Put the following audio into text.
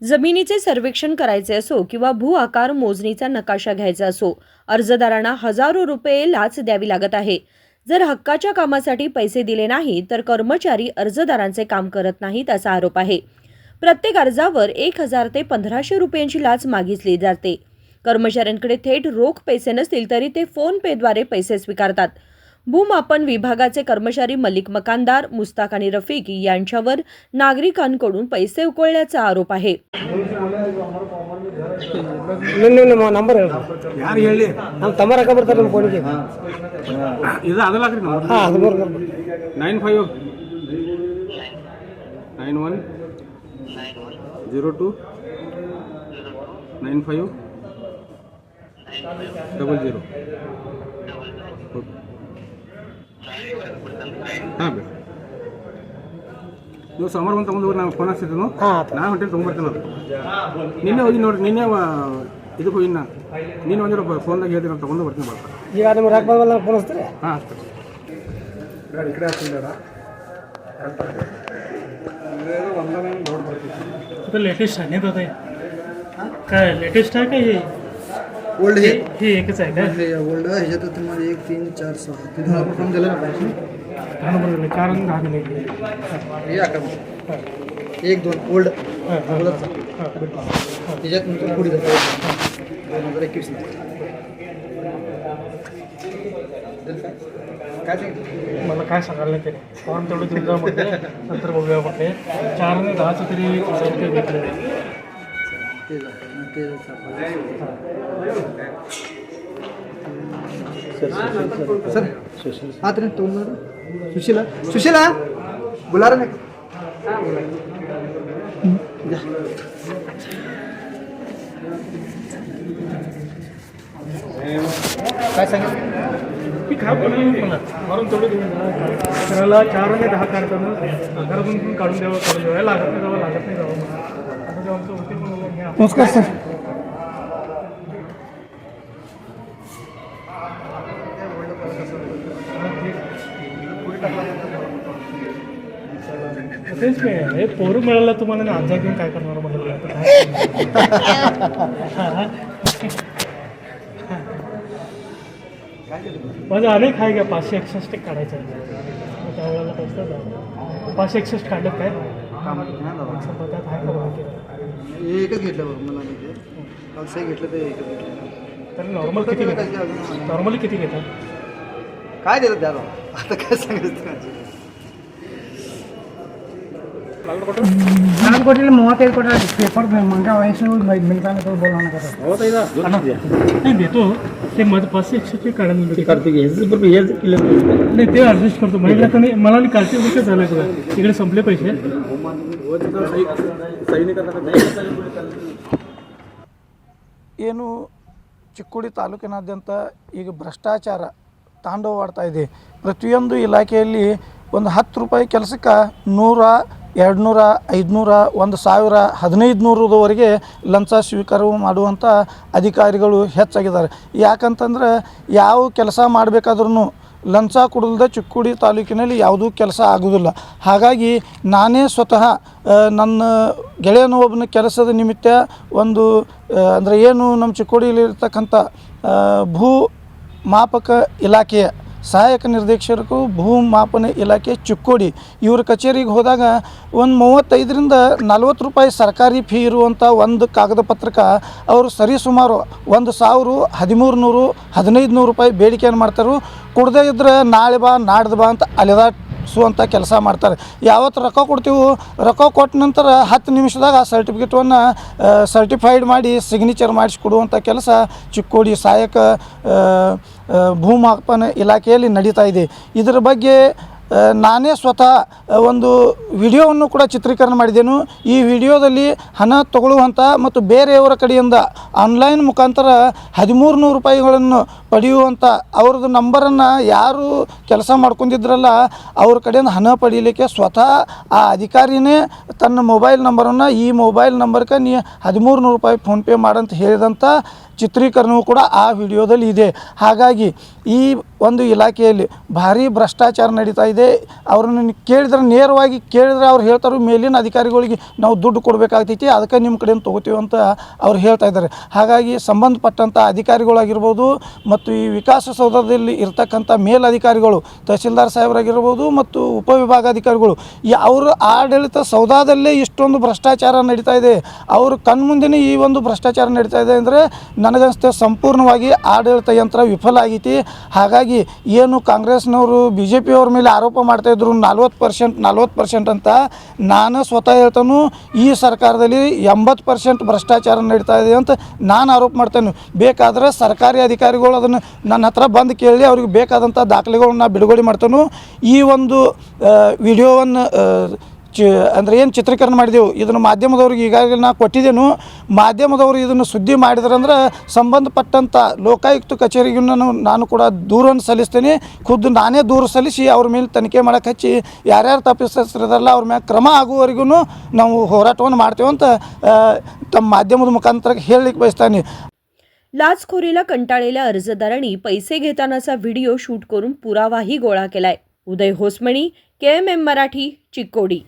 जमिनीचे सर्वेक्षण करायचे असो किंवा भू आकार मोजणीचा नकाशा घ्यायचा असो, अर्जदारांना हजारो रुपये लाच द्यावी लागत आहे. जर हक्काच्या कामासाठी पैसे दिले नाही तर कर्मचारी अर्जदारांचे काम करत नाहीत असा आरोप आहे. प्रत्येक अर्जावर 1000 ते 1500 रुपयांची लाच मागितली जाते. कर्मचाऱ्यांकडे थेट रोख पैसे नसतील तरी ते फोन पेद्वारे पैसे स्वीकारतात. भूमापन विभागाचे कर्मचारी मलिक मकानदार, मुस्ताक आणि रफीक यांच्यावर नागरिकांकडून पैसे उकळल्याचा आरोप आहे. ನಂಬರ್ ಯಾರು ಹೇಳಿ ನಮ್ಮ ತಮ್ಮ ರೊಕ್ಕ ಬರ್ತಾರೆ ನಮ್ಮ ಫೋನಿಗೆ. ಇದು ಅದಲ್ಲಾಗ್ರಿ ನಂಬರ್. ಹಾಂ 13 ನಂಬರ್ 95 91 02 95 00. ಹಾಂ ಬೇಡ ನೀವು ಸೋಮವಾರ ಬಂದು ತೊಗೊಂಡು ಹೋಗಿ ನಾನು ಫೋನ್ ಹಚ್ಚಿದ್ದನು. ನಾನು ಹೊಂಟೇಲಿ ತೊಗೊಂಬರ್ತೀನಿ. ಅದು ನಿನ್ನೆ ಹೋಗಿ ನೋಡ್ರಿ, ನಿನ್ನೆ ಇದಕ್ಕೆ ಹೋಗಿ ನಾನು ನೀನು ಒಂದಿರೋ ಫೋನ್ದಾಗ ಹೇಳ್ತೀನಿ, ನಾನು ತೊಗೊಂಡು ಬರ್ತೀನಿ. ಬರ್ತಾರೆ ಈಗ ನಿಮ್ಗೆ ರೊಕ್ಕ ಬಂದಲ್ಲ ಫೋನ್ ಹಚ್ತಾರೆ. ಹಾಂ ಹಚ್ತಾರೆ. ಈ ಕಡೆ ಹಚ್ಚಿದ್ದಾರ तो लेटेस्ट आहे ना ते काय लेटेस्ट आहे का हे ओल्ड हे हे एकच आहे का हे ओल्ड ह्याच्यात तुम्हाला 1 3 4 6 तिथं आपण फॉर्म दिला ना पाहिजे. काय नंबर दिले? 4 आणि 10 दिले. हे अकरा 1 2 ओल्ड त्याच्यात तुमचं पुढे जातं 2021 काय ते मला काय सांगायला नाही ते फॉर्म तेवढं देऊन जा म्हटले, नंतर बघूया म्हटले. 4 आणि 10चं तरी साहित्य घेतलं. ते सर हात रे तो सुशीला सुशीला बोला रे काय सांगितलं की काय बोलू मला मारून तेवढं देऊन जा. त्याला 4 आणि 10 काढताना घरातून पण काढून द्यावं लागत नाही जावं आता ते आमचं होते पण घ्या. नमस्कार सर. तेच मी हे पोरं मिळाला तुम्हाला आणि अंजा घेऊन काय करणार म्हटलं. माझं अनेक आहे का 561 काढायचं आहे. त्यावेळेला कसं 561 काढलं काय त्यात आहे का एकच घेतलं बघ मला नाही काल सही घेतलं ते एकच घेतलं. तर नॉर्मल किती घेतात? नॉर्मली किती घेतात? काय देतात द्याला आता काय सांगायचं. ನಾನು ಕೊಟ್ಟಿಲ್ಲ 35 ಕೊಟ್ಟರೆ ಪೇಪರ್ ಮಂಗ ವಯಸ್ಸು ಮಿಲ್ತಾನೆ बोलवणं करतात. नाही देतो ते माझं 561 काढायला करते की हेच केलं नाही ते ॲडजस्ट करतो. महिला तर मला आणि कालचे गोष्ट झालं का इकडे संपले पैसे. ಏನು ಚಿಕ್ಕೋಡಿ ತಾಲೂಕಿನಾದ್ಯಂತ ಈಗ ಭ್ರಷ್ಟಾಚಾರ ತಾಂಡವವಾಡ್ತಾ ಇದೆ. ಪ್ರತಿಯೊಂದು ಇಲಾಖೆಯಲ್ಲಿ ಒಂದು 10 ರೂಪಾಯಿ ಕೆಲಸಕ್ಕೆ 100 200 500 1000 1500ವರೆಗೆ ಲಂಚ ಸ್ವೀಕಾರ ಮಾಡುವಂಥ ಅಧಿಕಾರಿಗಳು ಹೆಚ್ಚಾಗಿದ್ದಾರೆ. ಯಾಕಂತಂದ್ರೆ ಯಾವ ಕೆಲಸ ಮಾಡಬೇಕಾದ್ರೂ ಲಂಚ ಕೊಡಲ್ದೆ ಚಿಕ್ಕೋಡಿ ತಾಲೂಕಿನಲ್ಲಿ ಯಾವುದೂ ಕೆಲಸ ಆಗೋದಿಲ್ಲ. ಹಾಗಾಗಿ ನಾನೇ ಸ್ವತಃ ನನ್ನ ಗೆಳೆಯನ ಒಬ್ಬನ ಕೆಲಸದ ನಿಮಿತ್ತ ಒಂದು ಅಂದರೆ ಏನು ನಮ್ಮ ಚಿಕ್ಕೋಡಿಯಲ್ಲಿರ್ತಕ್ಕಂಥ ಭೂ ಮಾಪಕ ಇಲಾಖೆಯ ಸಹಾಯಕ ನಿರ್ದೇಶಕರು ಭೂಮಾಪನ ಇಲಾಖೆ ಚಿಕ್ಕೋಡಿ ಇವ್ರ ಕಚೇರಿಗೆ ಹೋದಾಗ ಒಂದು 35ರಿಂದ 40 ರೂಪಾಯಿ ಸರ್ಕಾರಿ ಫೀ ಇರುವಂಥ ಒಂದು ಕಾಗದ ಪತ್ರಕ ಅವರು ಸರಿಸುಮಾರು 1000 1300 1500 ರೂಪಾಯಿ ಬೇಡಿಕೆಯನ್ನು ಮಾಡ್ತಾರೆ. ಕೊಡದೇ ಇದ್ದರೆ ನಾಳೆ ಬಾ ನಾಡ್ದು ಬಾ ಅಂತ ಅಲೆದಾಡಿಸುವಂಥ ಕೆಲಸ ಮಾಡ್ತಾರೆ. ಯಾವತ್ತು ರೊಕ್ಕ ಕೊಡ್ತೀವೋ ರೊಕ್ಕ ಕೊಟ್ಟ ನಂತರ 10 ನಿಮಿಷದಾಗ ಆ ಸರ್ಟಿಫಿಕೇಟನ್ನು ಸರ್ಟಿಫೈಡ್ ಮಾಡಿ ಸಿಗ್ನೇಚರ್ ಮಾಡಿಸಿಕೊಡುವಂಥ ಕೆಲಸ ಚಿಕ್ಕೋಡಿ ಸಹಾಯಕ ಭೂಮಾಪನ ಇಲಾಖೆಯಲ್ಲಿ ನಡೀತಾ ಇದೆ. ಇದರ ಬಗ್ಗೆ ನಾನೇ ಸ್ವತಃ ಒಂದು ವಿಡಿಯೋವನ್ನು ಕೂಡ ಚಿತ್ರೀಕರಣ ಮಾಡಿದ್ದೇನು. ಈ ವಿಡಿಯೋದಲ್ಲಿ ಹಣ ತಗೊಳ್ಳುವಂಥ ಮತ್ತು ಬೇರೆಯವರ ಕಡೆಯಿಂದ ಆನ್ಲೈನ್ ಮುಖಾಂತರ 1300 ರೂಪಾಯಿಗಳನ್ನು ಪಡೆಯುವಂಥ ಅವ್ರದ್ದು ನಂಬರನ್ನು ಯಾರು ಕೆಲಸ ಮಾಡ್ಕೊಂಡಿದ್ರಲ್ಲ ಅವ್ರ ಕಡೆಯಿಂದ ಹಣ ಪಡೀಲಿಕ್ಕೆ ಸ್ವತಃ ಆ ಅಧಿಕಾರಿನೇ ತನ್ನ ಮೊಬೈಲ್ ನಂಬರನ್ನು ಈ ಮೊಬೈಲ್ ನಂಬರ್ಗೆ ನೀ 1300 ರೂಪಾಯಿ ಫೋನ್ಪೇ ಮಾಡಂತ ಹೇಳಿದಂಥ ಚಿತ್ರೀಕರಣವೂ ಕೂಡ ಆ ವಿಡಿಯೋದಲ್ಲಿ ಇದೆ. ಹಾಗಾಗಿ ಈ ಒಂದು ಇಲಾಖೆಯಲ್ಲಿ ಭಾರಿ ಭ್ರಷ್ಟಾಚಾರ ನಡೀತಾ ಇದೆ. ಅವ್ರನ್ನ ಕೇಳಿದ್ರೆ ನೇರವಾಗಿ ಕೇಳಿದ್ರೆ ಅವ್ರು ಹೇಳ್ತಾರೆ ಮೇಲಿನ ಅಧಿಕಾರಿಗಳಿಗೆ ನಾವು ದುಡ್ಡು ಕೊಡಬೇಕಾಗ್ತೈತಿ, ಅದಕ್ಕೆ ನಿಮ್ಮ ಕಡೆಯಿಂದ ತೊಗೋತೀವಿ ಅಂತ ಅವ್ರು ಹೇಳ್ತಾ ಇದ್ದಾರೆ. ಹಾಗಾಗಿ ಸಂಬಂಧಪಟ್ಟಂಥ ಅಧಿಕಾರಿಗಳಾಗಿರ್ಬೋದು ಮತ್ತು ಈ ವಿಕಾಸಸೌಧದಲ್ಲಿ ಇರ್ತಕ್ಕಂಥ ಮೇಲಧಿಕಾರಿಗಳು ತಹಸೀಲ್ದಾರ್ ಸಾಹೇಬರಾಗಿರ್ಬೋದು ಮತ್ತು ಉಪವಿಭಾಗಾಧಿಕಾರಿಗಳು ಅವರ ಆಡಳಿತ ಸೌಧದಲ್ಲೇ ಇಷ್ಟೊಂದು ಭ್ರಷ್ಟಾಚಾರ ನಡೀತಾ ಇದೆ. ಅವ್ರ ಕಣ್ಮುಂದೆನೇ ಈ ಒಂದು ಭ್ರಷ್ಟಾಚಾರ ನಡೀತಾ ಇದೆ ಅಂದರೆ ನನಗನ್ಸುತ್ತೆ ಸಂಪೂರ್ಣವಾಗಿ ಆಡಳಿತ ಯಂತ್ರ ವಿಫಲ ಆಗೈತಿ. ಹಾಗಾಗಿ ಏನು ಕಾಂಗ್ರೆಸ್ನವರು BJP ಅವ್ರ ಮೇಲೆ ಆರೋಪ ಮಾಡ್ತಾಯಿದ್ರು 40% ಅಂತ, ನಾನು ಸ್ವತಃ ಹೇಳ್ತಾನು ಈ ಸರ್ಕಾರದಲ್ಲಿ 80% ಭ್ರಷ್ಟಾಚಾರ ನಡೀತಾ ಇದೆ ಅಂತ ನಾನು ಆರೋಪ ಮಾಡ್ತೇನೆ. ಬೇಕಾದರೆ ಸರ್ಕಾರಿ ಅಧಿಕಾರಿಗಳು ಅದನ್ನು ನನ್ನ ಹತ್ರ ಬಂದು ಕೇಳಿ ಅವ್ರಿಗೆ ಬೇಕಾದಂಥ ದಾಖಲೆಗಳನ್ನ ಬಿಡುಗಡೆ ಮಾಡ್ತಾನು. ಈ ಒಂದು ವಿಡಿಯೋವನ್ನು ಅಂದರೆ ಏನು ಚಿತ್ರೀಕರಣ ಮಾಡಿದೆವು ಇದನ್ನು ಮಾಧ್ಯಮದವ್ರಿಗೆ ಈಗಾಗಲೇ ನಾನು ಕೊಟ್ಟಿದ್ದೇನು. ಮಾಧ್ಯಮದವರು ಇದನ್ನು ಸುದ್ದಿ ಮಾಡಿದ್ರಂದ್ರೆ ಸಂಬಂಧಪಟ್ಟಂಥ ಲೋಕಾಯುಕ್ತ ಕಚೇರಿಗೂ ನಾನು ಕೂಡ ದೂರನ್ನು ಸಲ್ಲಿಸ್ತೇನೆ. ಖುದ್ದು ನಾನೇ ದೂರು ಸಲ್ಲಿಸಿ ಅವ್ರ ಮೇಲೆ ತನಿಖೆ ಮಾಡೋಕ್ಕೆ ಹಚ್ಚಿ ಯಾರ್ಯಾರು ತಪ್ಪಿಸ್ತಿರಲ್ಲ ಅವ್ರ ಮೇಲೆ ಕ್ರಮ ಆಗುವವರೆಗೂ ನಾವು ಹೋರಾಟವನ್ನು ಮಾಡ್ತೇವೆ ಅಂತ ತಮ್ಮ ಮಾಧ್ಯಮದ ಮುಖಾಂತರ ಹೇಳಲಿಕ್ಕೆ बसताना. लाचखोरीला कंटाळलेल्या अर्जदारांनी पैसे घेतानाचा व्हिडिओ शूट करून पुरावाही गोळा केलाय. उदय होसमणी, KMM मराठी, चिक्कोडी.